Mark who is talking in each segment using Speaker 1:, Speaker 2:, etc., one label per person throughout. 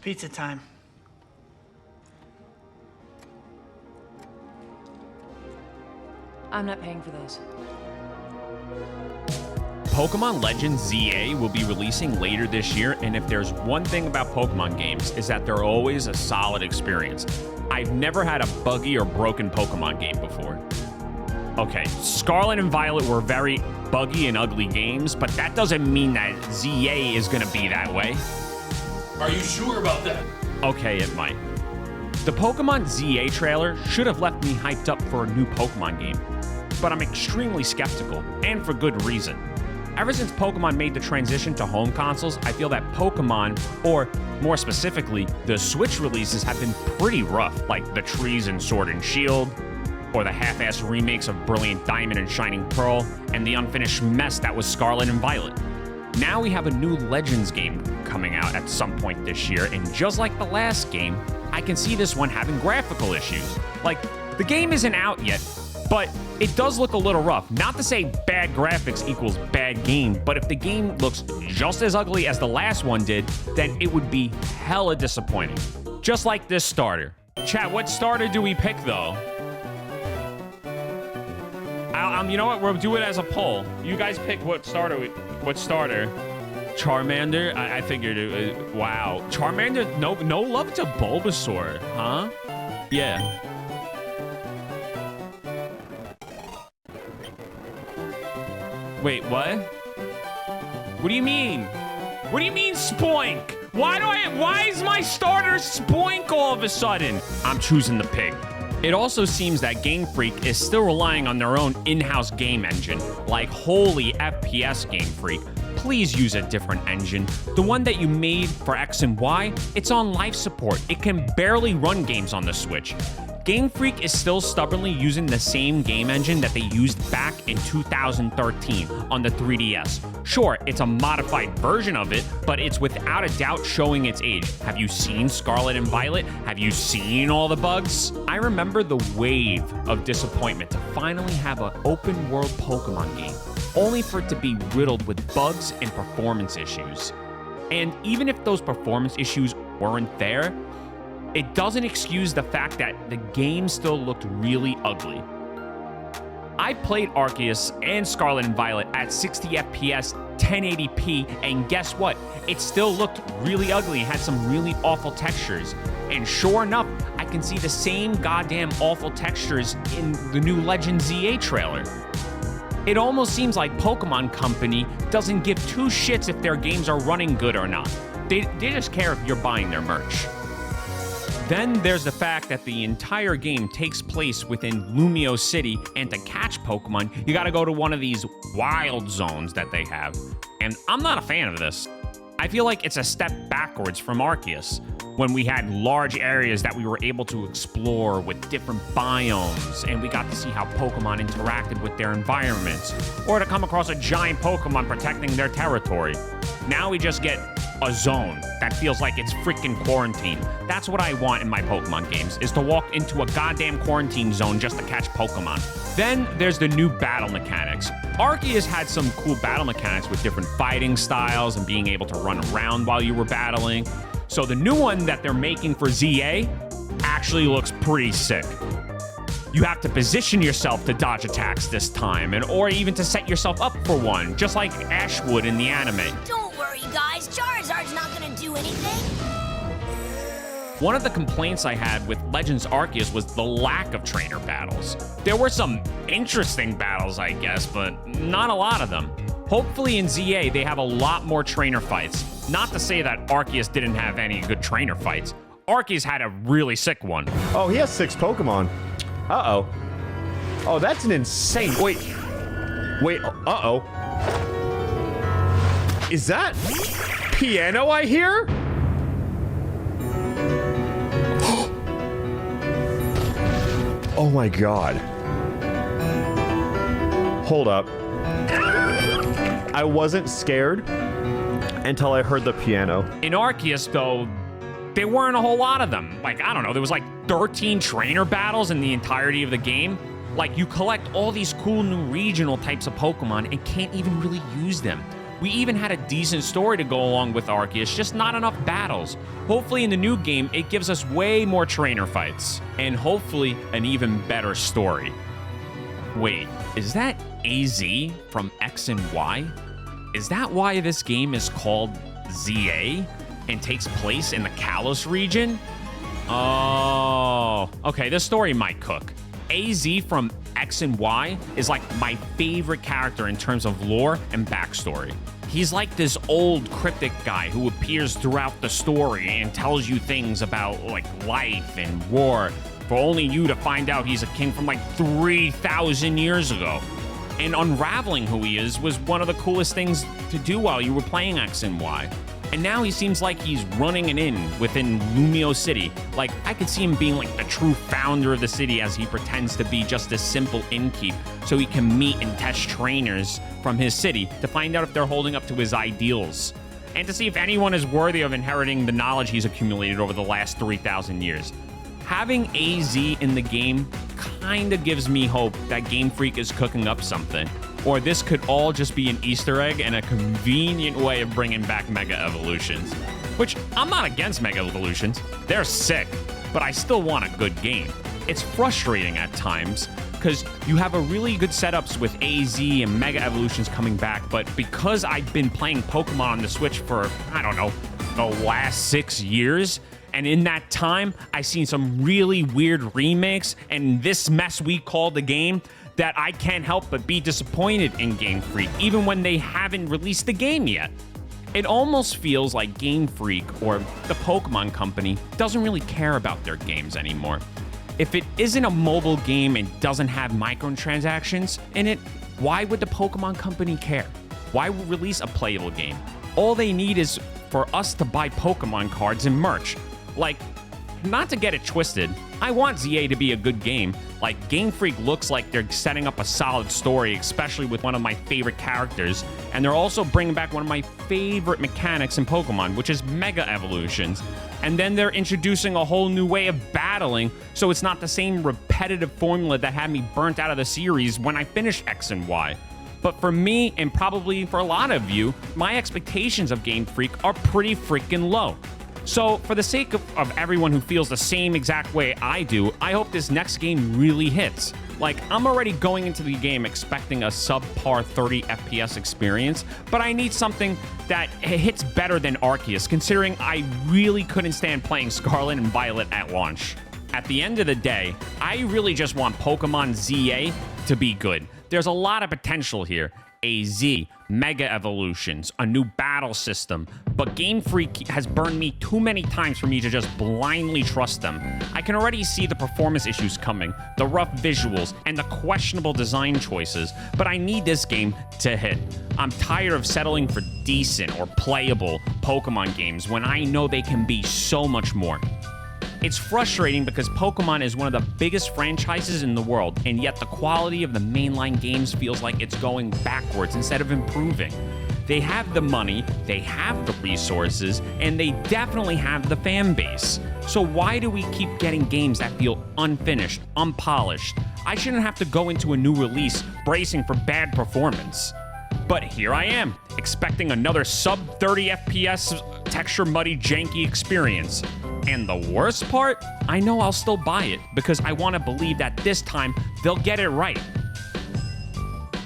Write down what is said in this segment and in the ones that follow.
Speaker 1: Pizza time.
Speaker 2: I'm not paying for those.
Speaker 3: Pokemon Legends ZA will be releasing later this year, and if there's one thing about Pokemon games, is that they're always a solid experience. I've never had a buggy or broken Pokemon game before. Okay, Scarlet and Violet were very buggy and ugly games, but that doesn't mean that ZA is gonna be that way.
Speaker 4: Are you sure about that?
Speaker 3: Okay, it might. The Pokemon ZA trailer should have left me hyped up for a new Pokemon game, but I'm extremely skeptical, and for good reason. Ever since Pokemon made the transition to home consoles, I feel that Pokemon, or more specifically, the Switch releases have been pretty rough, like the Trees and Sword and Shield, or the half-assed remakes of Brilliant Diamond and Shining Pearl, and the unfinished mess that was Scarlet and Violet. Now we have a new Legends game coming out at some point this year, and just like the last game, I can see this one having graphical issues. Like, the game isn't out yet, but it does look a little rough. Not to say bad graphics equals bad game, but if the game looks just as ugly as the last one did, then it would be hella disappointing. Just like this starter. Chat, what starter do we pick, though? You know what? We'll do it as a poll. You guys pick what starter. Charmander? I figured it. Wow. Charmander? No love to Bulbasaur, huh? Yeah. Wait, what? What do you mean? What do you mean, Spoink? Why is my starter Spoink all of a sudden? I'm choosing the pig. It also seems that Game Freak is still relying on their own in-house game engine. Like, holy FPS, Game Freak. Please use a different engine. The one that you made for X and Y, it's on life support. It can barely run games on the Switch. Game Freak is still stubbornly using the same game engine that they used back in 2013 on the 3DS. Sure, it's a modified version of it, but it's without a doubt showing its age. Have you seen Scarlet and Violet? Have you seen all the bugs? I remember the wave of disappointment to finally have an open world Pokemon game, only for it to be riddled with bugs and performance issues. And even if those performance issues weren't there, it doesn't excuse the fact that the game still looked really ugly. I played Arceus and Scarlet and Violet at 60 FPS, 1080p, and guess what? It still looked really ugly and had some really awful textures. And sure enough, I can see the same goddamn awful textures in the new Legends ZA trailer. It almost seems like Pokemon Company doesn't give two shits if their games are running good or not. They just care if you're buying their merch. Then there's the fact that the entire game takes place within Lumio City, and to catch Pokemon, you gotta go to one of these wild zones that they have. And I'm not a fan of this. I feel like it's a step backwards from Arceus, when we had large areas that we were able to explore with different biomes, and we got to see how Pokemon interacted with their environments, or to come across a giant Pokemon protecting their territory. Now we just get a zone that feels like it's freaking quarantine. That's what I want in my Pokemon games, is to walk into a goddamn quarantine zone just to catch Pokemon. Then there's the new battle mechanics. Arceus had some cool battle mechanics with different fighting styles and being able to run around while you were battling. So the new one that they're making for ZA actually looks pretty sick. You have to position yourself to dodge attacks this time, or even to set yourself up for one, just like Ash would in the anime.
Speaker 5: Don't worry, guys. Charizard's not gonna do anything.
Speaker 3: One of the complaints I had with Legends Arceus was the lack of trainer battles. There were some interesting battles, I guess, but not a lot of them. Hopefully in ZA, they have a lot more trainer fights. Not to say that Arceus didn't have any good trainer fights. Arceus had a really sick one.
Speaker 6: Oh, he has 6 Pokemon. Uh-oh. Oh, that's an insane... Wait, uh-oh. Is that piano I hear? Oh my god. Hold up. I wasn't scared until I heard the piano.
Speaker 3: In Arceus, though, there weren't a whole lot of them. Like, I don't know, there was like 13 trainer battles in the entirety of the game. Like, you collect all these cool new regional types of Pokemon and can't even really use them. We even had a decent story to go along with Arceus, just not enough battles. Hopefully in the new game, it gives us way more trainer fights, and hopefully an even better story. Wait, is that AZ from X and Y? Is that why this game is called ZA and takes place in the Kalos region? Oh, okay, this story might cook. AZ from X and Y is like my favorite character in terms of lore and backstory. He's like this old cryptic guy who appears throughout the story and tells you things about like life and war, for only you to find out he's a king from like 3,000 years ago. And unraveling who he is was one of the coolest things to do while you were playing X and Y. And now he seems like he's running an inn within Lumio City. Like, I could see him being like the true founder of the city as he pretends to be just a simple innkeep so he can meet and test trainers from his city to find out if they're holding up to his ideals. And to see if anyone is worthy of inheriting the knowledge he's accumulated over the last 3,000 years. Having AZ in the game kinda gives me hope that Game Freak is cooking up something. Or this could all just be an Easter egg and a convenient way of bringing back Mega Evolutions. Which, I'm not against Mega Evolutions. They're sick, but I still want a good game. It's frustrating at times, because you have a really good setups with AZ and Mega Evolutions coming back, but because I've been playing Pokemon on the Switch for, I don't know, the last 6 years, and in that time, I've seen some really weird remakes and this mess we call the game, that I can't help but be disappointed in Game Freak, even when they haven't released the game yet. It almost feels like Game Freak, or the Pokemon Company, doesn't really care about their games anymore. If it isn't a mobile game and doesn't have microtransactions in it, why would the Pokemon Company care? Why release a playable game? All they need is for us to buy Pokemon cards and merch. Like, not to get it twisted, I want ZA to be a good game. Like, Game Freak looks like they're setting up a solid story, especially with one of my favorite characters, and they're also bringing back one of my favorite mechanics in Pokemon, which is Mega Evolutions. And then they're introducing a whole new way of battling, so it's not the same repetitive formula that had me burnt out of the series when I finished X and Y. But for me, and probably for a lot of you, my expectations of Game Freak are pretty freaking low. So, for the sake of everyone who feels the same exact way I do, I hope this next game really hits. Like, I'm already going into the game expecting a subpar 30 FPS experience, but I need something that hits better than Arceus, considering I really couldn't stand playing Scarlet and Violet at launch. At the end of the day, I really just want Pokemon ZA to be good. There's a lot of potential here. AZ, Mega Evolutions, a new battle system, but Game Freak has burned me too many times for me to just blindly trust them. I can already see the performance issues coming, the rough visuals, and the questionable design choices, but I need this game to hit. I'm tired of settling for decent or playable Pokemon games when I know they can be so much more. It's frustrating because Pokemon is one of the biggest franchises in the world, and yet the quality of the mainline games feels like it's going backwards instead of improving. They have the money, they have the resources, and they definitely have the fan base. So why do we keep getting games that feel unfinished, unpolished? I shouldn't have to go into a new release bracing for bad performance. But here I am, expecting another sub-30 FPS texture muddy janky experience. And the worst part, I know I'll still buy it because I want to believe that this time they'll get it right.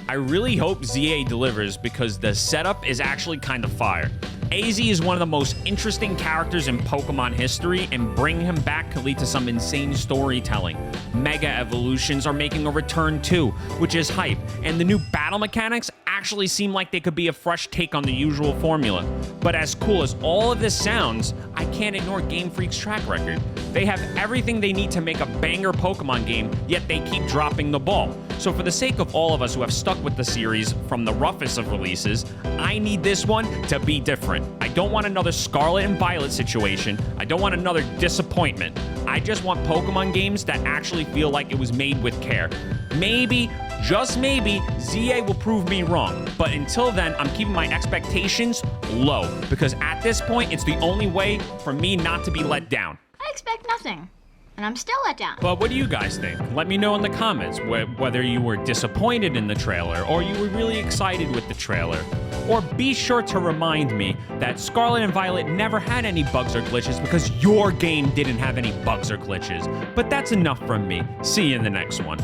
Speaker 3: I really hope ZA delivers because the setup is actually kind of fire. AZ is one of the most interesting characters in Pokemon history, and bringing him back could lead to some insane storytelling. Mega Evolutions are making a return too, which is hype, and the new battle mechanics actually seem like they could be a fresh take on the usual formula. But as cool as all of this sounds, I can't ignore Game Freak's track record. They have everything they need to make a banger Pokemon game, yet they keep dropping the ball. So for the sake of all of us who have stuck with the series from the roughest of releases, I need this one to be different. I don't want another Scarlet and Violet situation. I don't want another disappointment. I just want Pokemon games that actually feel like it was made with care. Maybe, just maybe, ZA will prove me wrong. But until then, I'm keeping my expectations low, because at this point, it's the only way for me not to be let down.
Speaker 1: I expect nothing, and I'm still let down.
Speaker 3: But what do you guys think? Let me know in the comments whether you were disappointed in the trailer or you were really excited with the trailer. or be sure to remind me that Scarlet and Violet never had any bugs or glitches because your game didn't have any bugs or glitches. But that's enough from me. See you in the next one.